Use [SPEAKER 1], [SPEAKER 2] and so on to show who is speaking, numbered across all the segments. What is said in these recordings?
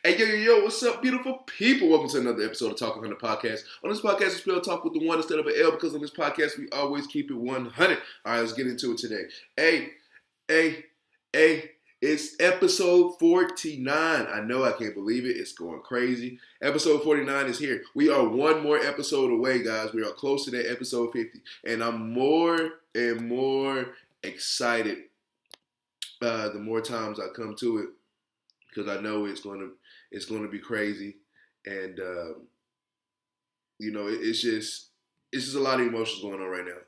[SPEAKER 1] Hey, yo, what's up, beautiful people? Welcome to another episode of Talking on the Podcast. On this podcast, we spell talk with the one instead of an L because on this podcast, we always keep it 100. All right, let's get into it today. Hey, it's episode 49. I know, I can't believe it. It's going crazy. Episode 49 is here. We are one more episode away, guys. We are close to that episode 50. And I'm more and more excited the more times I come to it because I know it's going to be crazy. And, it's just a lot of emotions going on right now.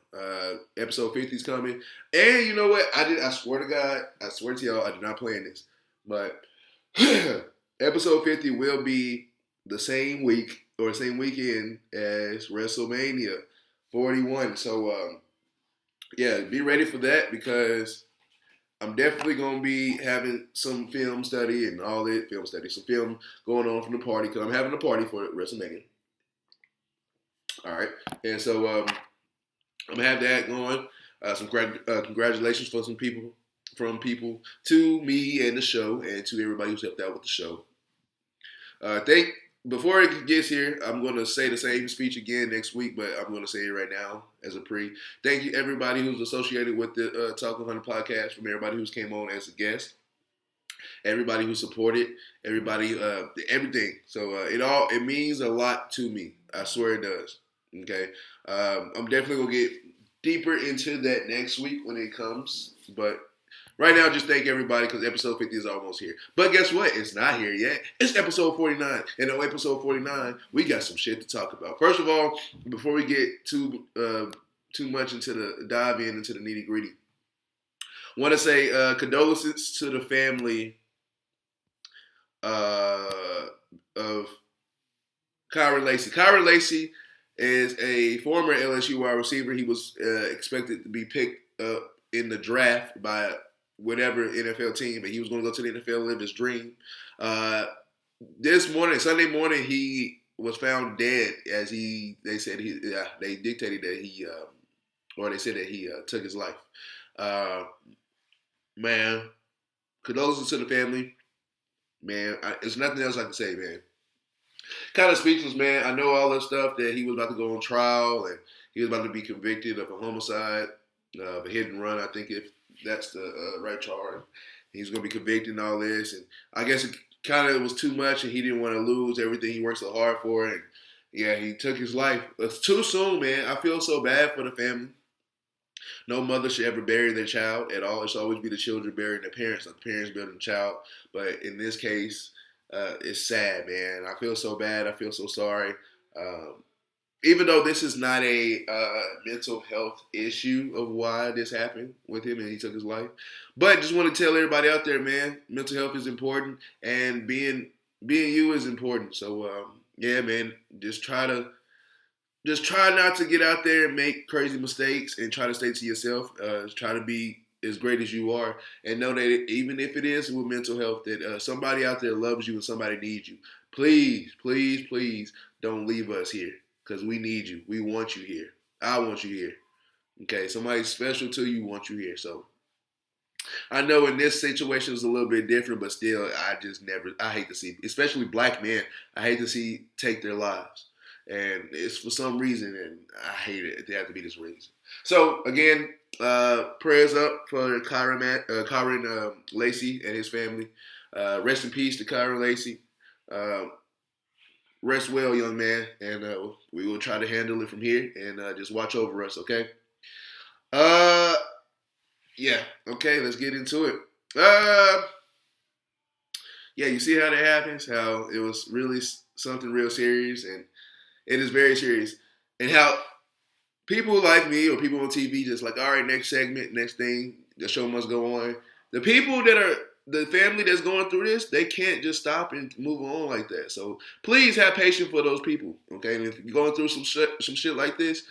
[SPEAKER 1] Episode 50 is coming. And you know what? I swear to God, I swear to y'all, I did not plan this. But episode 50 will be the same week or same weekend as WrestleMania 41. So, be ready for that because I'm definitely going to be having some film study and all that. Some film going on from the party because I'm having a party for WrestleMania. All right. And so I'm going to have that going. Some congratulations from people to me and the show and to everybody who's helped out with the show. Before it gets here, I'm going to say the same speech again next week, but I'm going to say it right now as a pre. Thank you, everybody who's associated with the Talking on the Podcast, from everybody who's came on as a guest, everybody who supported, everybody, everything. So it means a lot to me. I swear it does. Okay, I'm definitely gonna get deeper into that next week when it comes. But right now, just thank everybody because episode 50 is almost here. But guess what? It's not here yet. It's episode 49, and on episode 49, we got some shit to talk about. First of all, before we get too much into the dive into the nitty gritty, want to say condolences to the family of Kyren Lacy. Kyren Lacy is a former LSU wide receiver. He was expected to be picked up in the draft by whatever NFL team, but he was going to go to the NFL and live his dream. Sunday morning, he was found dead as they said they dictated that he took his life. Man, condolences to the family. Man, there's nothing else I can say, man. Kind of speechless, man. I know all that stuff that he was about to go on trial and he was about to be convicted of a homicide, a hit and run. I think if that's the right charge, he's going to be convicted and all this. And I guess it kind of was too much, and he didn't want to lose everything he worked so hard for. And yeah, he took his life. It's too soon, man. I feel so bad for the family. No mother should ever bury their child at all. It should always be the children burying their parents, not the parents burying the child. But in this case, it's sad, man. I feel so bad. I feel so sorry. Even though this is not a mental health issue of why this happened with him and he took his life, but just want to tell everybody out there, man, mental health is important and being you is important. So yeah, man, just try not to get out there and make crazy mistakes and try to stay to yourself. Try to be as great as you are and know that even if it is with mental health, that somebody out there loves you and somebody needs you. Please, please, please don't leave us here because we need you. We want you here. I want you here. Okay, somebody special to you wants you here. So I know in this situation it's a little bit different, but still, I hate to see, especially black men, I hate to see take their lives. And it's for some reason, and I hate it. It has to be this reason. So, again, prayers up for Kyren Lacy and his family. Rest in peace to Kyren Lacy. Rest well, young man. And we will try to handle it from here and just watch over us, okay? Yeah, okay, let's get into it. Yeah, you see how that happens? How it was really something real serious, and it is very serious. And how people like me or people on TV just like, all right, next segment, next thing, the show must go on. The people that are, the family that's going through this, they can't just stop and move on like that. So please have patience for those people, okay? And if you're going through some shit like this,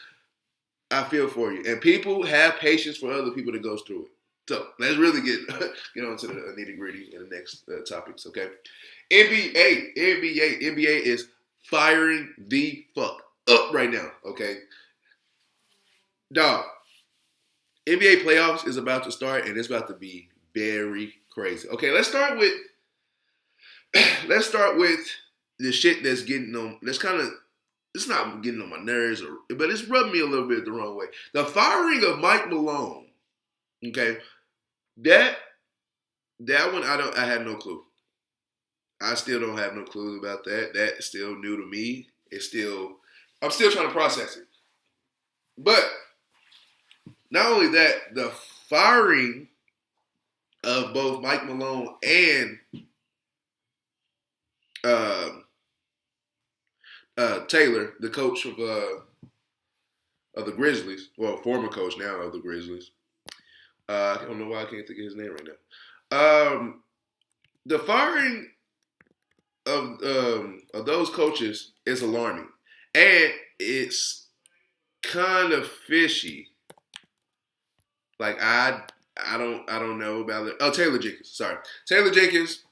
[SPEAKER 1] I feel for you. And people have patience for other people that goes through it. So let's really get on to the nitty gritty in the next topics, okay? NBA is firing the fuck up right now, okay? Dog, NBA playoffs is about to start, and it's about to be very crazy. Okay, let's start with let's start with the shit that's getting on. That's kind of it's not getting on my nerves, but it's rubbing me a little bit the wrong way. The firing of Mike Malone. Okay, that one I had no clue. I still don't have no clue about that. That's still new to me. I'm still trying to process it. But not only that, the firing of both Mike Malone and uh, Taylor, the coach of the Grizzlies, well, former coach now of the Grizzlies. I don't know why I can't think of his name right now. The firing of those coaches is alarming, and it's kind of fishy. Like I don't know about it. Oh, Taylor Jenkins. Sorry, Taylor Jenkins.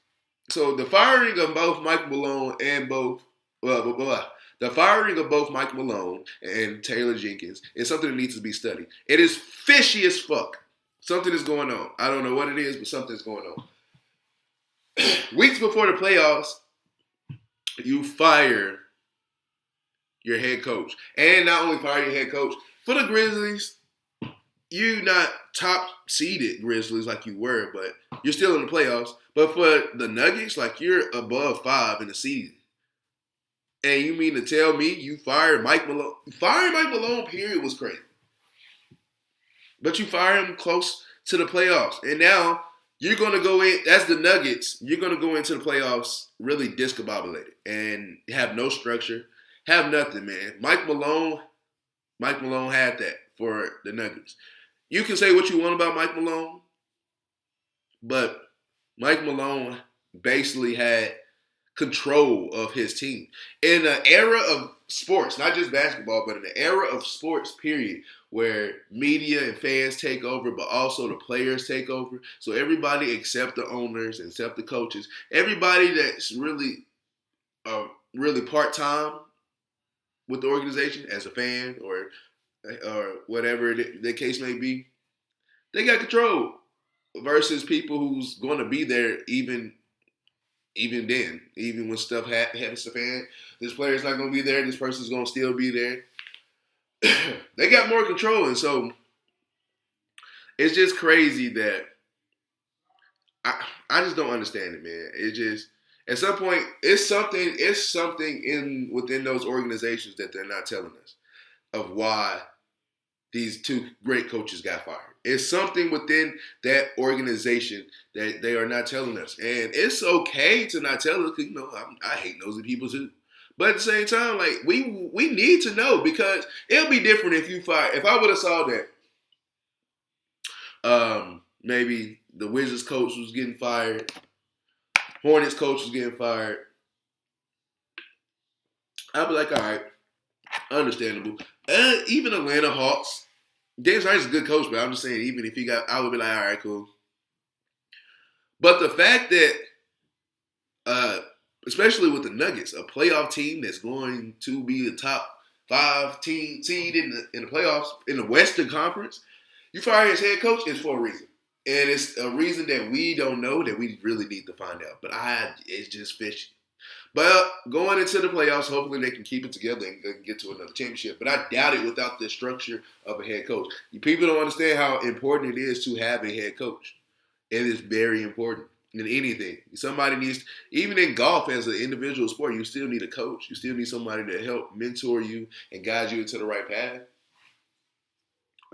[SPEAKER 1] So the firing of both Mike Malone and the firing of both Mike Malone and Taylor Jenkins is something that needs to be studied. It is fishy as fuck. Something is going on. I don't know what it is, but something's going on. Weeks before the playoffs, you fire your head coach. And not only fire your head coach, for the Grizzlies, you not top seeded Grizzlies like you were, but you're still in the playoffs. But for the Nuggets, like you're above 5 in the season. And you mean to tell me you fired Mike Malone? Firing Mike Malone, period, was crazy. But you fire him close to the playoffs. And now you're going to go in, that's the Nuggets, you're going to go into the playoffs really discombobulated and have no structure, have nothing, man. Mike Malone had that for the Nuggets. You can say what you want about Mike Malone, but Mike Malone basically had control of his team. In an era of sports, not just basketball, but in the era of sports, period, where media and fans take over, but also the players take over. So everybody except the owners, except the coaches, everybody that's really part-time with the organization as a fan or whatever the case may be, they got control versus people who's going to be there even then, even when stuff happens to fan. This player's not going to be there. This person's going to still be there. They got more control, and so it's just crazy that I just don't understand it, man. It just at some point it's something within those organizations that they're not telling us of why these two great coaches got fired. It's something within that organization that they are not telling us. And it's okay to not tell us because, I hate nosy people too. But at the same time, like, we need to know because it'll be different if you fire. If I would have saw that maybe the Wizards coach was getting fired, Hornets coach was getting fired, I'd be like, all right, understandable. Even Atlanta Hawks, James Harden's a good coach, but I'm just saying, even if he got, I would be like, all right, cool. But the fact that, especially with the Nuggets, a playoff team that's going to be the top 5 seed in the playoffs in the Western Conference, you fire his head coach is for a reason. And it's a reason that we don't know that we really need to find out. But it's just fishy. But going into the playoffs, hopefully they can keep it together and get to another championship. But I doubt it without the structure of a head coach. People don't understand how important it is to have a head coach. It is very important in anything. Somebody needs, even in golf as an individual sport, you still need a coach. You still need somebody to help mentor you and guide you into the right path.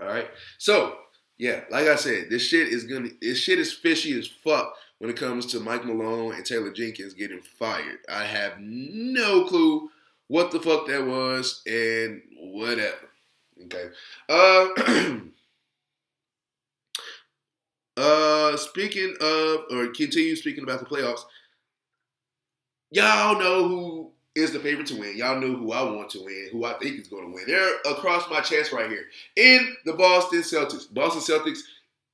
[SPEAKER 1] All right. So, yeah, like I said, this shit is fishy as fuck when it comes to Mike Malone and Taylor Jenkins getting fired. I have no clue what the fuck that was and whatever. Okay. Speaking of, or continue speaking about the playoffs, y'all know who is the favorite to win. Y'all know who I want to win, who I think is going to win. They're across my chest right here in the Boston Celtics. Boston Celtics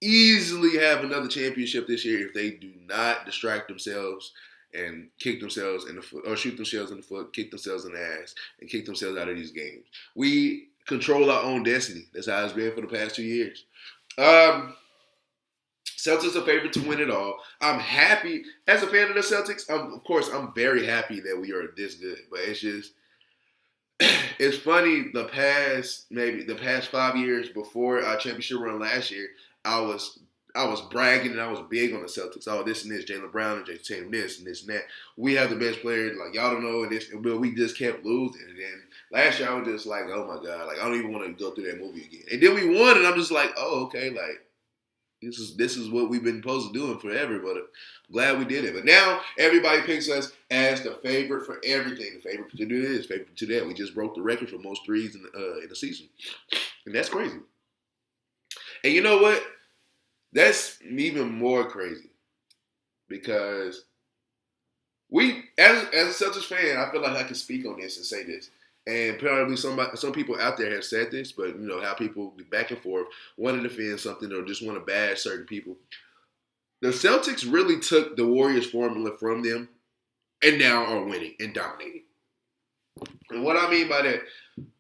[SPEAKER 1] easily have another championship this year if they do not distract themselves and kick themselves in the foot, or shoot themselves in the foot, kick themselves in the ass, and kick themselves out of these games. We control our own destiny. That's how it's been for the past 2 years. Celtics are favorite to win it all. I'm happy as a fan of the Celtics. Of course, I'm very happy that we are this good. But it's just, it's funny. The past 5 years before our championship run last year, I was I was bragging and I was big on the Celtics. Oh, this and this, Jaylen Brown and Jason Tatum, this and this and that. We have the best players. Like y'all don't know, and this, but we just kept losing. And then last year I was just like, oh my god, like I don't even want to go through that movie again. And then we won, and I'm just like, oh okay, like. This is what we've been supposed to do forever, but I'm glad we did it. But now everybody picks us as the favorite for everything. The favorite to do this, favorite to that. We just broke the record for most threes in the season, and that's crazy. And you know what? That's even more crazy because we, as a Celtics fan, I feel like I can speak on this and say this. And probably some people out there have said this, but you know how people back and forth want to defend something or just want to bash certain people. The Celtics really took the Warriors formula from them and now are winning and dominating. And what I mean by that,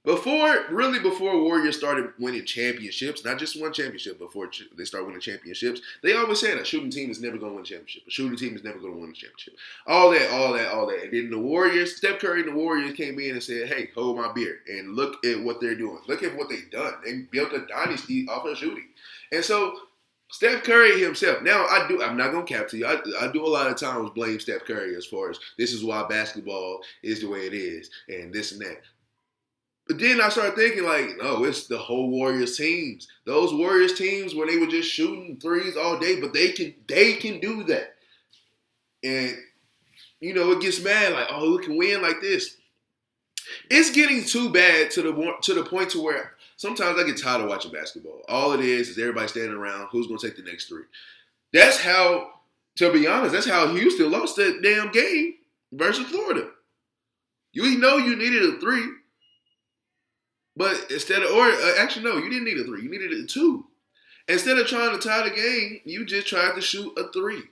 [SPEAKER 1] before Warriors started winning championships, not just one championship, before they started winning championships, they always said a shooting team is never going to win a championship. A shooting team is never going to win a championship. All that. And then the Warriors, Steph Curry and the Warriors came in and said, hey, hold my beer. And look at what they're doing. Look at what they've done. They built a dynasty off of shooting. And so Steph Curry himself. Now, I'm not going to cap to you. I do a lot of times blame Steph Curry as far as this is why basketball is the way it is and this and that. But then I started thinking like, no, it's the whole Warriors teams. Those Warriors teams where they were just shooting threes all day, but they can do that. And, you know, it gets mad like, oh, we can win like this. It's getting too bad to the point to where sometimes I get tired of watching basketball. All it is everybody standing around, who's going to take the next three. That's how, to be honest, that's how Houston lost that damn game versus Florida. You know you needed a three. But actually, no, you didn't need a three. You needed a two. Instead of trying to tie the game, you just tried to shoot a three.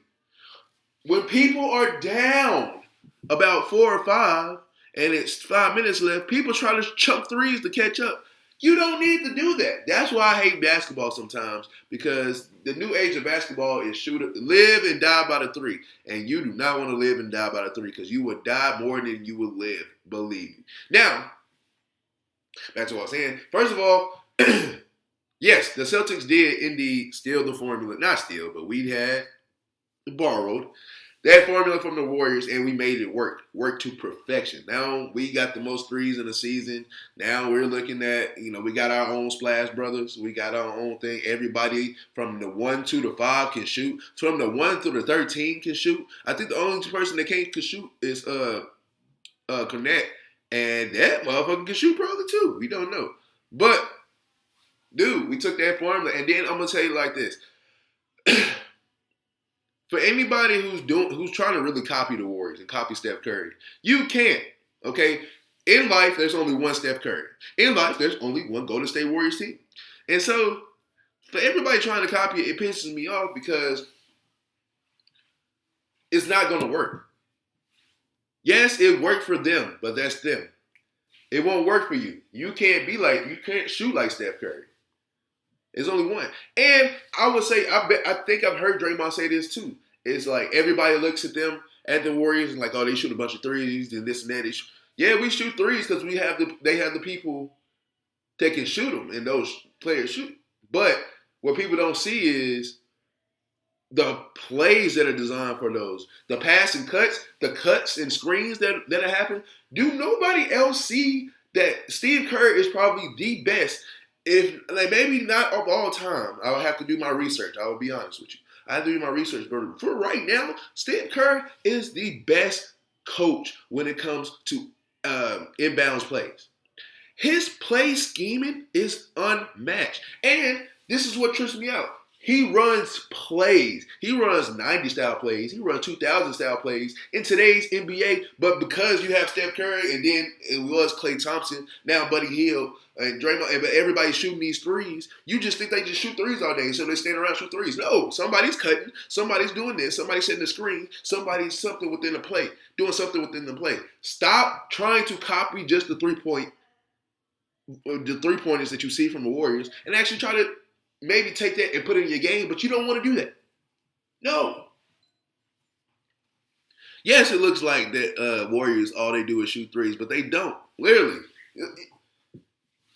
[SPEAKER 1] When people are down about 4 or 5, and it's 5 minutes left, people try to chuck threes to catch up. You don't need to do that. That's why I hate basketball sometimes, because the new age of basketball is live and die by the three. And you do not want to live and die by the three, because you would die more than you would live, believe me. Now, back to what I was saying. First of all, yes, the Celtics did indeed steal the formula. Not steal, but we had borrowed that formula from the Warriors, and we made it work to perfection. Now we got the most threes in the season. Now we're looking at, we got our own Splash Brothers. We got our own thing. Everybody from the 1, 2 to 5 can shoot. From the 1 through the 13 can shoot. I think the only person that can't shoot is Cornette. And that motherfucker can shoot probably too. We don't know. But, dude, we took that formula. And then I'm going to tell you like this. For anybody who's trying to really copy the Warriors and copy Steph Curry, you can't, okay? In life, there's only one Steph Curry. In life, there's only one Golden State Warriors team. And so, for everybody trying to copy it, it pisses me off because it's not going to work. Yes, it worked for them, but that's them. It won't work for you. You can't shoot like Steph Curry. There's only one. And I would say, I think I've heard Draymond say this too. It's like everybody looks at them, at the Warriors, and like, oh, they shoot a bunch of threes and this and that. Yeah, we shoot threes because they have the people that can shoot them, and those players shoot. But what people don't see is the plays that are designed for those, the passing cuts, the cuts and screens that happen. Do nobody else see that Steve Kerr is probably the best? If maybe not of all time, I would have to do my research. I will be honest with you. I have to do my research, but for right now, Steve Kerr is the best coach when it comes to inbounds plays. His play scheming is unmatched, and this is what trips me out. He runs plays. He runs 90-style plays. He runs 2000-style plays in today's NBA. But because you have Steph Curry and then it was Klay Thompson, now Buddy Hield and Draymond, but everybody's shooting these threes, you just think they just shoot threes all day. So they stand around and shoot threes. No, somebody's cutting. Somebody's doing this. Somebody's setting the screen. Somebody's something within the play, doing something within the play. Stop trying to copy just the three-pointers that you see from the Warriors and actually try to maybe take that and put it in your game, but you don't want to do that. No. Yes, it looks like that Warriors, all they do is shoot threes, but they don't. Literally.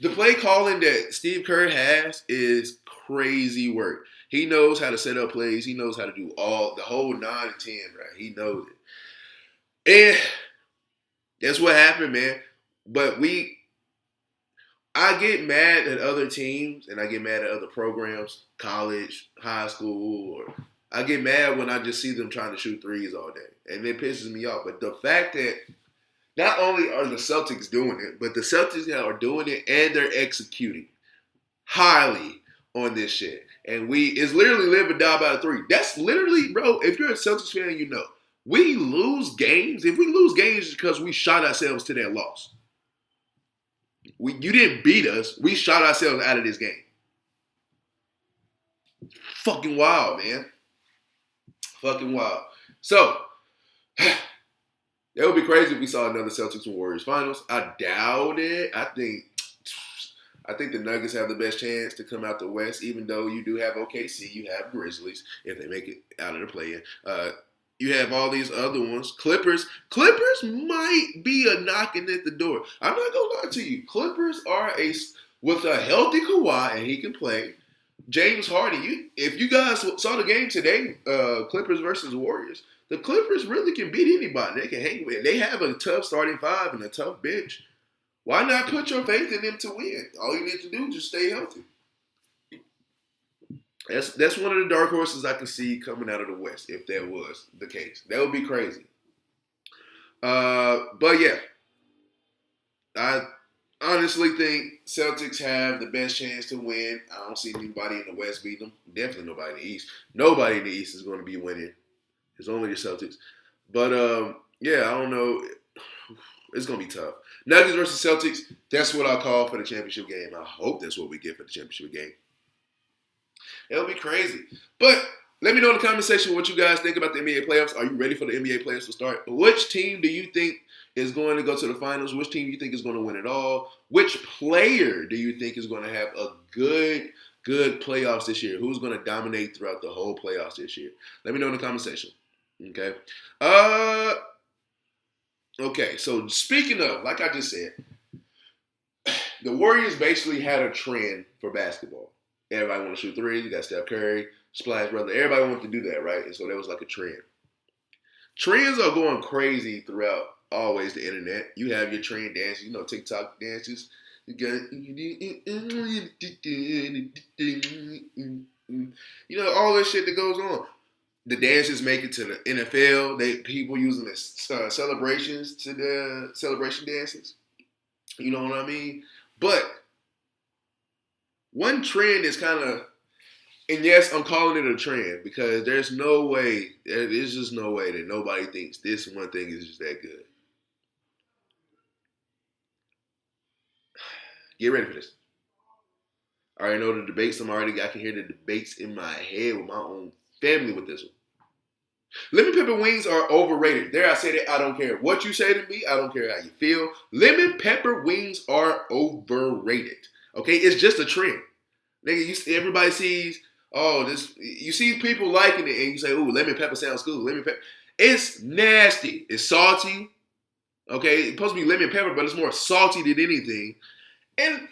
[SPEAKER 1] The play calling that Steve Kerr has is crazy work. He knows how to set up plays. He knows how to do the whole 9 and 10, right? He knows it. And that's what happened, man. But I get mad at other teams and I get mad at other programs, college, high school, or I get mad when I just see them trying to shoot threes all day. And it pisses me off. But the fact that not only are the Celtics doing it, but the Celtics are doing it and they're executing highly on this shit. And it's literally live and die by the three. That's literally, bro, if you're a Celtics fan, you know. We lose games. If we lose games, it's because we shot ourselves to that loss. You didn't beat us. We shot ourselves out of this game. Fucking wild, man. Fucking wild. So, it would be crazy if we saw another Celtics and Warriors finals. I doubt it. I think the Nuggets have the best chance to come out the West, even though you do have OKC, you have Grizzlies, if they make it out of the play-in. You have all these other ones. Clippers might be a knocking at the door. I'm not going to lie to you. Clippers are with a healthy Kawhi, and he can play. James Harden, if you guys saw the game today, Clippers versus Warriors, the Clippers really can beat anybody. They can hang with. They have a tough starting five and a tough bench. Why not put your faith in them to win? All you need to do is just stay healthy. That's one of the dark horses I can see coming out of the West, if that was the case. That would be crazy. But yeah, I honestly think Celtics have the best chance to win. I don't see anybody in the West beat them. Definitely nobody in the East. Nobody in the East is going to be winning. It's only the Celtics. But yeah, I don't know. It's going to be tough. Nuggets versus Celtics, that's what I call for the championship game. I hope that's what we get for the championship game. It'll be crazy. But let me know in the comment section what you guys think about the NBA playoffs. Are you ready for the NBA playoffs to start? Which team do you think is going to go to the finals? Which team do you think is going to win it all? Which player do you think is going to have a good playoffs this year? Who's going to dominate throughout the whole playoffs this year? Let me know in the comment section. Okay. Okay, so speaking of, like I just said, the Warriors basically had a trend for basketball. Everybody want to shoot threes. You got Steph Curry, Splash Brother. Everybody wants to do that, right? And so that was like a trend. Trends are going crazy throughout always the internet. You have your trend dances, TikTok dances. You got, all this shit that goes on. The dances make it to the NFL. People use them as celebrations to the celebration dances. You know what I mean? But one trend is kind of, and yes, I'm calling it a trend because there's just no way that nobody thinks this one thing is just that good. Get ready for this. I already know the debates. I can hear the debates in my head with my own family with this one. Lemon pepper wings are overrated. There I said it. I don't care what you say to me. I don't care how you feel. Lemon pepper wings are overrated. Okay, it's just a trend. Nigga, everybody sees, you see people liking it and you say, ooh, lemon pepper sounds cool. Lemon pepper. It's nasty. It's salty. Okay, it's supposed to be lemon pepper, but it's more salty than anything. And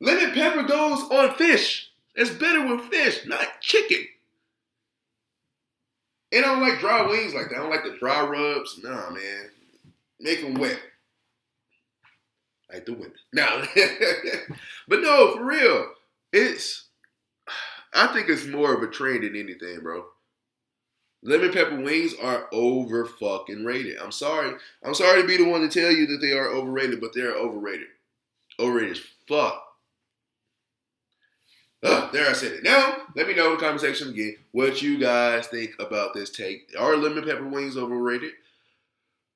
[SPEAKER 1] lemon pepper goes on fish. It's better with fish, not chicken. And I don't like dry wings like that. I don't like the dry rubs. Nah, man. Make them wet. Like the women. Nah. But no, for real. I think it's more of a trend than anything, bro. Lemon pepper wings are over fucking rated. I'm sorry. I'm sorry to be the one to tell you that they are overrated, but they're overrated. Overrated as fuck. There I said it. Now, let me know in the comment section again what you guys think about this take. Are lemon pepper wings overrated?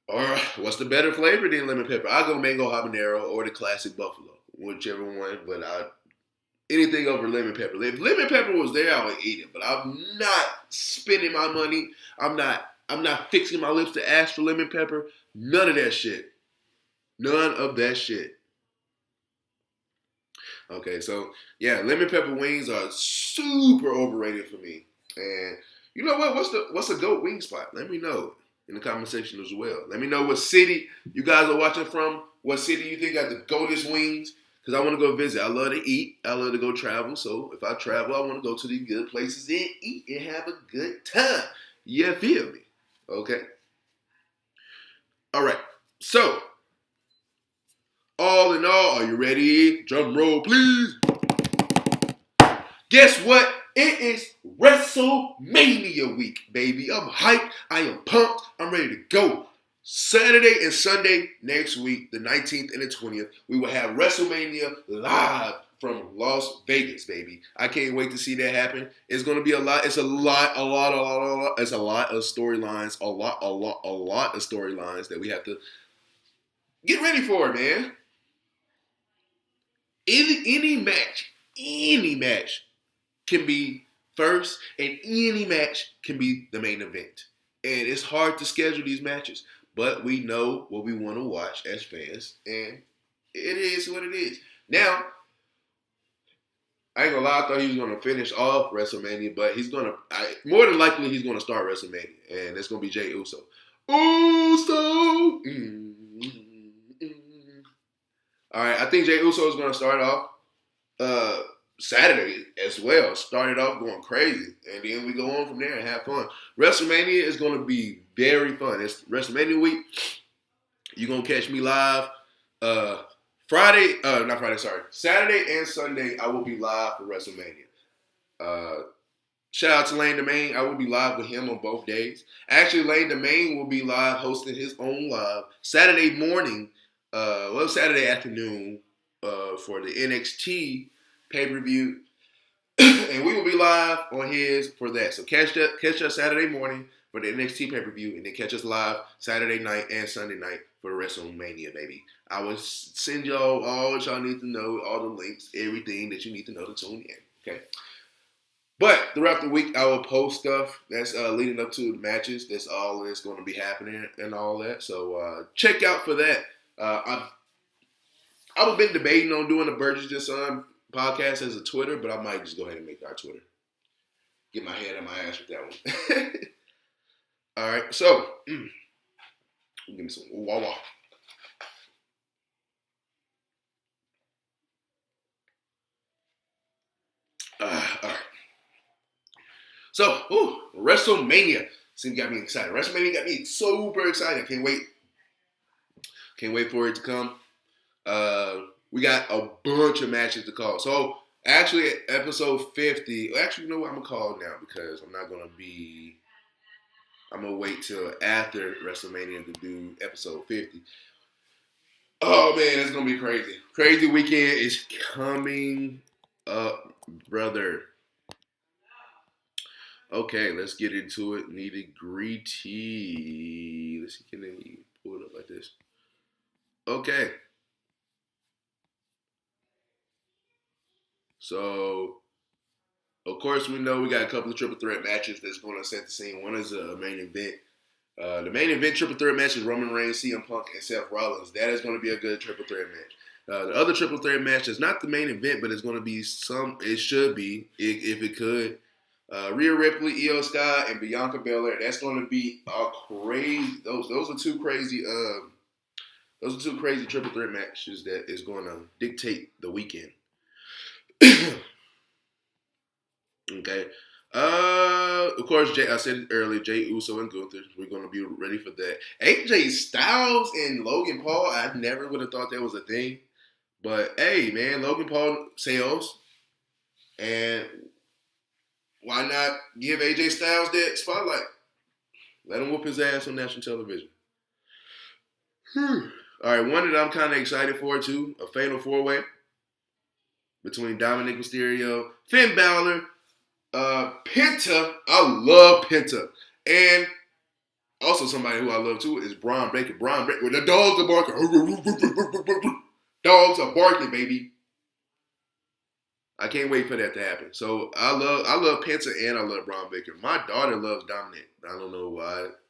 [SPEAKER 1] Or what's the better flavor than lemon pepper? I go mango habanero or the classic buffalo, whichever one. But anything over lemon pepper. If lemon pepper was there, I would eat it. But I'm not spending my money. I'm not fixing my lips to ask for lemon pepper. None of that shit. None of that shit. Okay, so yeah, lemon pepper wings are super overrated for me. And You know what? What's a GOAT wing spot? Let me know in the comment section as well. Let me know what city you guys are watching from. What city you think got the GOATest wings? Because I want to go visit. I love to eat. I love to go travel. So if I travel, I want to go to these good places and eat and have a good time. You feel me? Okay. All right. So, all in all, are you ready? Drum roll, please. Guess what? It is WrestleMania week, baby. I'm hyped. I am pumped. I'm ready to go. Saturday and Sunday next week, the 19th and the 20th, we will have WrestleMania live from Las Vegas, baby. I can't wait to see that happen. It's going to be a lot. It's a lot. It's a lot of storylines. A lot of storylines that we have to get ready for, man. Any match can be first, and any match can be the main event. And it's hard to schedule these matches, but we know what we want to watch as fans, and it is what it is. Now, I ain't gonna lie, I thought he was gonna finish off WrestleMania, but more than likely he's gonna start WrestleMania, and it's gonna be Jey Uso. Uso! All right, I think Jey Uso is gonna start off Saturday as well. Started off going crazy, and then we go on from there and have fun. WrestleMania is going to be very fun. It's WrestleMania week. You're going to catch me live Saturday and Sunday. I will be live for WrestleMania. Shout out to Lane Domain. I will be live with him on both days. Actually, Lane Domain will be live hosting his own live Saturday morning, Saturday afternoon for the NXT pay-per-view, and we will be live on his for that. So catch us Saturday morning for the NXT pay-per-view, and then catch us live Saturday night and Sunday night for WrestleMania, baby. I will send y'all all that y'all need to know, all the links, everything that you need to know to tune in, okay? But throughout the week, I will post stuff that's leading up to the matches. That's all that's going to be happening and all that. So check out for that. I've been debating on doing the Burgess Just Son podcast as a Twitter, but I might just go ahead and make our Twitter. Get my head in my ass with that one. All right, so give me some Wawa. All right. So, WrestleMania. Got me excited. WrestleMania got me super excited. Can't wait. Can't wait for it to come. We got a bunch of matches to call. So, actually, episode 50. Actually, you know what? I'm going to call it now because I'm going to wait till after WrestleMania to do episode 50. Oh, man, it's going to be crazy. Crazy weekend is coming up, brother. Okay, let's get into it. Nitty-gritty. Let's see, can they pull it up like this? Okay. So, of course, we know we got a couple of triple threat matches that's going to set the scene. One is a main event. The main event triple threat match is Roman Reigns, CM Punk, and Seth Rollins. That is going to be a good triple threat match. The other triple threat match is not the main event, but it's going to be it should be, if it could. Rhea Ripley, Io Sky, and Bianca Belair. That's going to be a crazy. Those are two crazy. Those are two crazy triple threat matches that is going to dictate the weekend. Okay. Of course, I said it earlier, Jey Uso and Gunther. We're going to be ready for that. AJ Styles and Logan Paul, I never would have thought that was a thing. But, hey, man, Logan Paul sells. And why not give AJ Styles that spotlight? Let him whoop his ass on national television. All right, one that I'm kind of excited for, too, a fatal four-way between Dominic Mysterio, Finn Balor, Penta. I love Penta. And also somebody who I love, too, is Braun Breaker. Braun Breaker. The dogs are barking. Dogs are barking, baby. I can't wait for that to happen. So I love Penta and I love Braun Breaker. My daughter loves Dominic. I don't know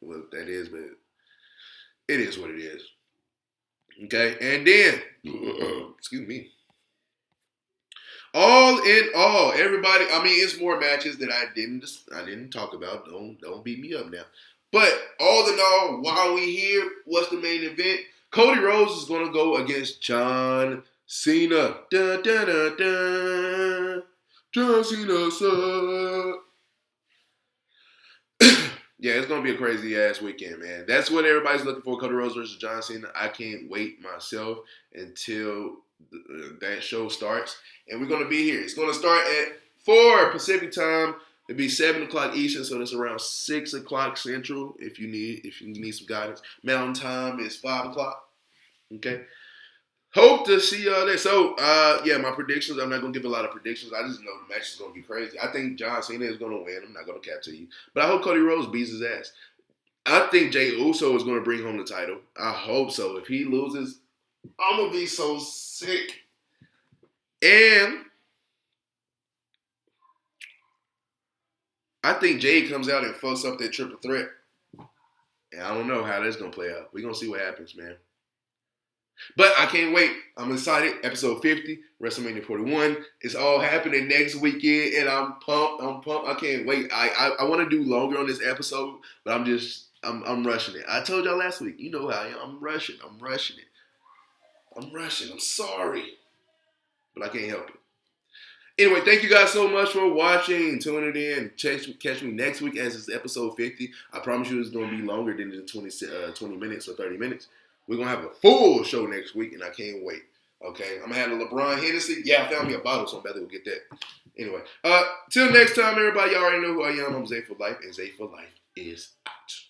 [SPEAKER 1] what that is, but it is what it is. Okay, and then excuse me. All in all, everybody. I mean, it's more matches that I didn't talk about. Don't beat me up now. But all in all, while we here, what's the main event? Cody Rhodes is gonna go against John Cena. Dun, dun, dun, dun. John Cena, sir. Yeah, it's gonna be a crazy ass weekend, man. That's what everybody's looking for. Cody Rhodes versus John Cena. I can't wait myself until that show starts, and we're gonna be here. It's gonna start at 4 Pacific time. It'll be 7 o'clock Eastern, so that's around 6 o'clock Central. If you need some guidance. Mountain time is 5 o'clock. Okay. Hope to see y'all there. So, yeah, my predictions. I'm not gonna give a lot of predictions. I just know the match is gonna be crazy. I think John Cena is gonna win. I'm not gonna cap to you, but I hope Cody Rhodes beats his ass. I think Jey Uso is gonna bring home the title. I hope so. If he loses, I'm gonna be so sick. And I think Jay comes out and fucks up that triple threat. And I don't know how that's gonna play out. We're gonna see what happens, man. But I can't wait. I'm excited. Episode 50, WrestleMania 41. It's all happening next weekend, and I'm pumped. I can't wait. I want to do longer on this episode, but I'm rushing it. I told y'all last week. You know how I am. I'm rushing it. I'm sorry, but I can't help it. Anyway, thank you guys so much for watching, tuning in. Catch me next week as it's episode 50. I promise you it's going to be longer than the 20 minutes or 30 minutes. We're going to have a full show next week, and I can't wait. Okay? I'm going to have a LeBron Hennessy. Yeah, I found me a bottle, so I'm about to go get that. Anyway, till next time, everybody, y'all already know who I am. I'm Zay for Life, and Zay for Life is out.